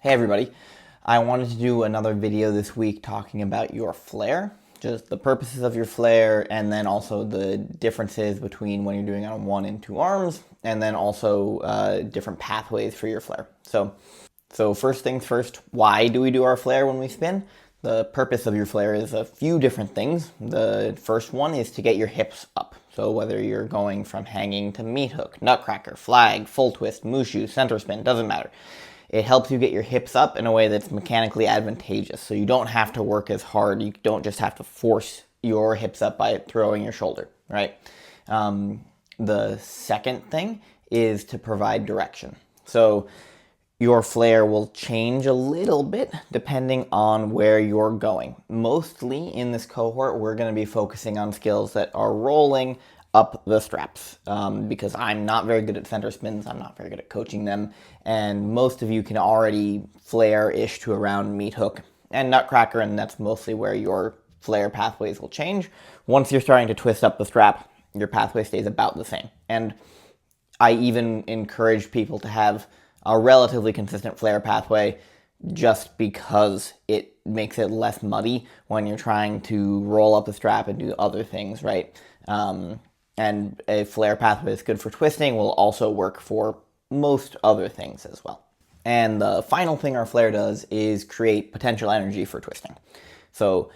Hey everybody, I wanted to do another video this week talking about your flare, just the purposes of your flare, and then also the differences between when you're doing it on one and two arms, and then also different pathways for your flare. So first things first, why do we do our flare when we spin? The purpose of your flare is a few different things. The first one is to get your hips up. So whether you're going from hanging to meat hook, nutcracker, flag, full twist, mushu, center spin, doesn't matter. It helps you get your hips up in a way that's mechanically advantageous. So you don't have to work as hard. You don't just have to force your hips up by throwing your shoulder, right? The second thing is to provide direction. So your flare will change a little bit depending on where you're going. Mostly in this cohort, we're going to be focusing on skills that are rolling up the straps because I'm not very good at center spins. I'm not very good at coaching them. And most of you can already flare-ish to around meat hook and nutcracker, and that's mostly where your flare pathways will change. Once you're starting to twist up the strap, your pathway stays about the same. And I even encourage people to have a relatively consistent flare pathway just because it makes it less muddy when you're trying to roll up the strap and do other things, right? And a flare pathway that's good for twisting will also work for most other things as well. And the final thing our flare does is create potential energy for twisting. So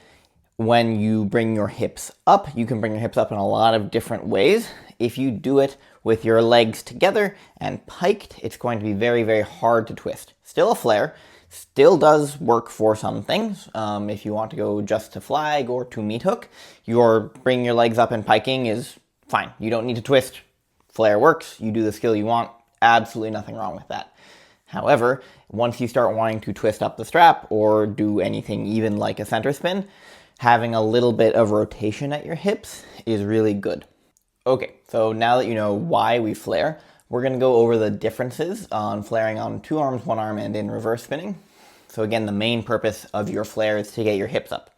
when you bring your hips up, you can bring your hips up in a lot of different ways. If you do it with your legs together and piked, it's going to be very, very hard to twist. Still a flare, still does work for some things. If you want to go just to flag or to meat hook, your bringing your legs up and piking is fine. You don't need to twist. Flare works. You do the skill you want. Absolutely nothing wrong with that. However, once you start wanting to twist up the strap or do anything even like a center spin, having a little bit of rotation at your hips is really good. Okay, so now that you know why we flare, we're going to go over the differences on flaring on two arms, one arm, and in reverse spinning. So again, the main purpose of your flare is to get your hips up.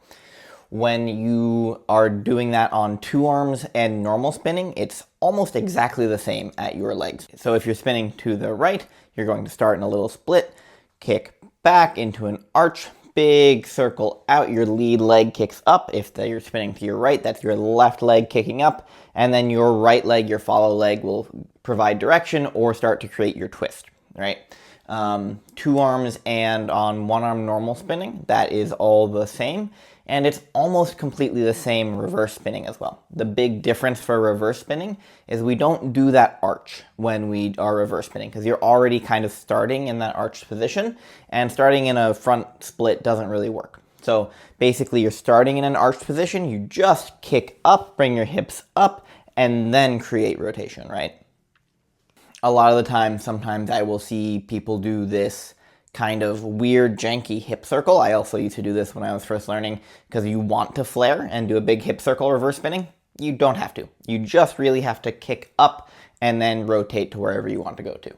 When you are doing that on two arms and normal spinning, it's almost exactly the same at your legs. So if you're spinning to the right, you're going to start in a little split, kick back into an arch, big circle out, your lead leg kicks up. If you're spinning to your right, that's your left leg kicking up, and then your right leg, your follow leg, will provide direction or start to create your twist, right? Two arms and on one arm normal spinning, that is all the same, and it's almost completely the same reverse spinning as well. The big difference for reverse spinning is we don't do that arch when we are reverse spinning because you're already kind of starting in that arched position, and starting in a front split doesn't really work. So basically you're starting in an arched position, you just kick up, bring your hips up, and then create rotation, right? A lot of the time, sometimes I will see people do this kind of weird, janky hip circle. I also used to do this when I was first learning because you want to flare and do a big hip circle reverse spinning. You don't have to. You just really have to kick up and then rotate to wherever you want to go to.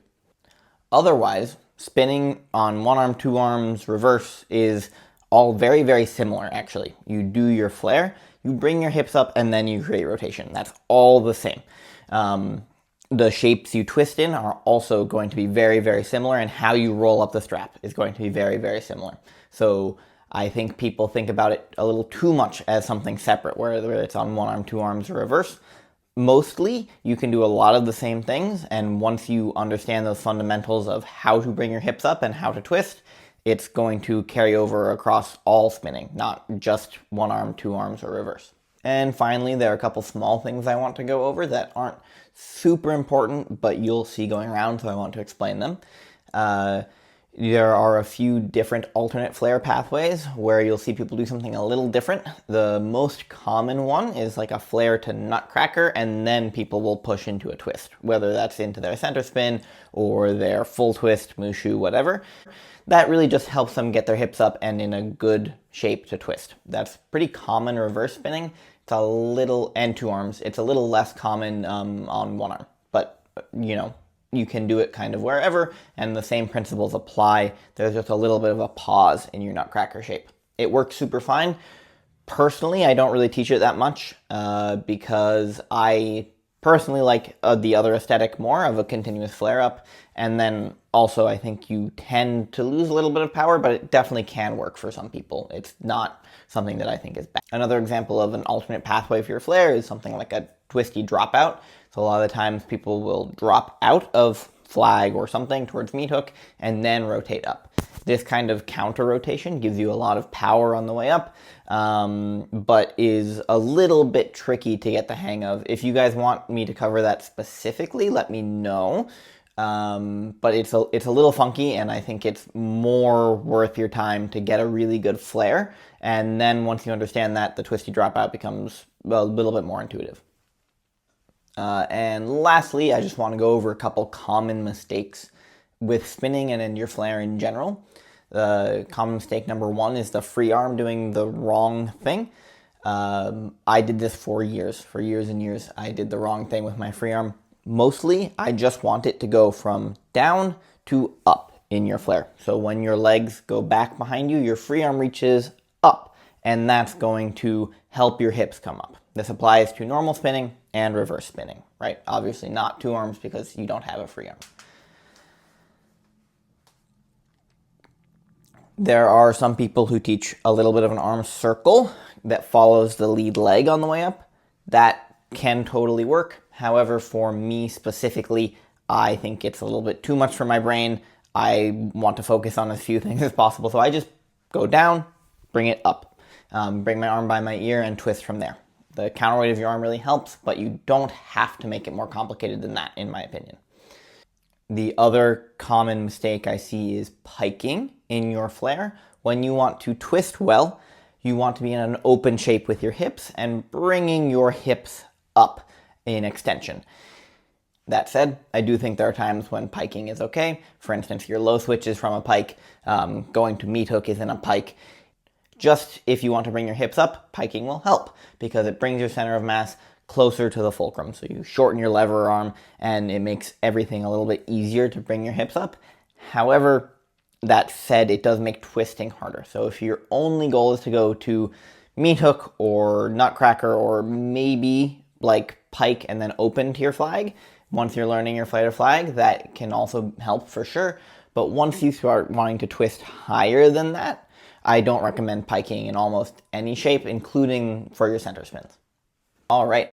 Otherwise, spinning on one arm, two arms, reverse is all very, very similar, actually. You do your flare, you bring your hips up, and then you create rotation. That's all the same. The shapes you twist in are also going to be very, very similar, and how you roll up the strap is going to be very, very similar. So I think people think about it a little too much as something separate, whether it's on one arm, two arms, or reverse. Mostly, you can do a lot of the same things, and once you understand those fundamentals of how to bring your hips up and how to twist, it's going to carry over across all spinning, not just one arm, two arms, or reverse. And finally, there are a couple small things I want to go over that aren't super important, but you'll see going around, so I want to explain them. There are a few different alternate flare pathways where you'll see people do something a little different. The most common one is like a flare to nutcracker, and then people will push into a twist, whether that's into their center spin or their full twist, mushu, whatever. That really just helps them get their hips up and in a good shape to twist. That's pretty common reverse spinning. It's a little, and two arms, it's a little less common on one arm, but you know, you can do it kind of wherever, and the same principles apply. There's just a little bit of a pause in your nutcracker shape. It works super fine. Personally, I don't really teach it that much because I personally like the other aesthetic more of a continuous flare up. And then also I think you tend to lose a little bit of power, but it definitely can work for some people. It's not something that I think is bad. Another example of an alternate pathway for your flare is something like a twisty dropout. So a lot of the times people will drop out of flag or something towards meat hook and then rotate up. This kind of counter rotation gives you a lot of power on the way up, but is a little bit tricky to get the hang of. If you guys want me to cover that specifically, let me know. But it's a little funky, and I think it's more worth your time to get a really good flare. And then once you understand that, the twisty dropout becomes a little bit more intuitive. And lastly, I just want to go over a couple common mistakes with spinning and in your flare in general. Common mistake number one is the free arm doing the wrong thing. I did this for years and years. I did the wrong thing with my free arm. Mostly, I just want it to go from down to up in your flare. So when your legs go back behind you, your free arm reaches up, and that's going to help your hips come up. This applies to normal spinning and reverse spinning, right? Obviously not two arms because you don't have a free arm. There are some people who teach a little bit of an arm circle that follows the lead leg on the way up. That can totally work. However, for me specifically, I think it's a little bit too much for my brain. I want to focus on as few things as possible. So I just go down, bring it up, bring my arm by my ear and twist from there. The counterweight of your arm really helps, but you don't have to make it more complicated than that, in my opinion. The other common mistake I see is piking in your flare. When you want to twist well, you want to be in an open shape with your hips and bringing your hips up in extension. That said, I do think there are times when piking is okay. For instance, your low switch is from a pike, going to meat hook is in a pike. Just if you want to bring your hips up, piking will help because it brings your center of mass closer to the fulcrum. So you shorten your lever arm and it makes everything a little bit easier to bring your hips up. However, that said, it does make twisting harder. So if your only goal is to go to meat hook or nutcracker or maybe like pike and then open to your flag, once you're learning your flare to flag, that can also help for sure. But once you start wanting to twist higher than that, I don't recommend piking in almost any shape, including for your center spins. All right.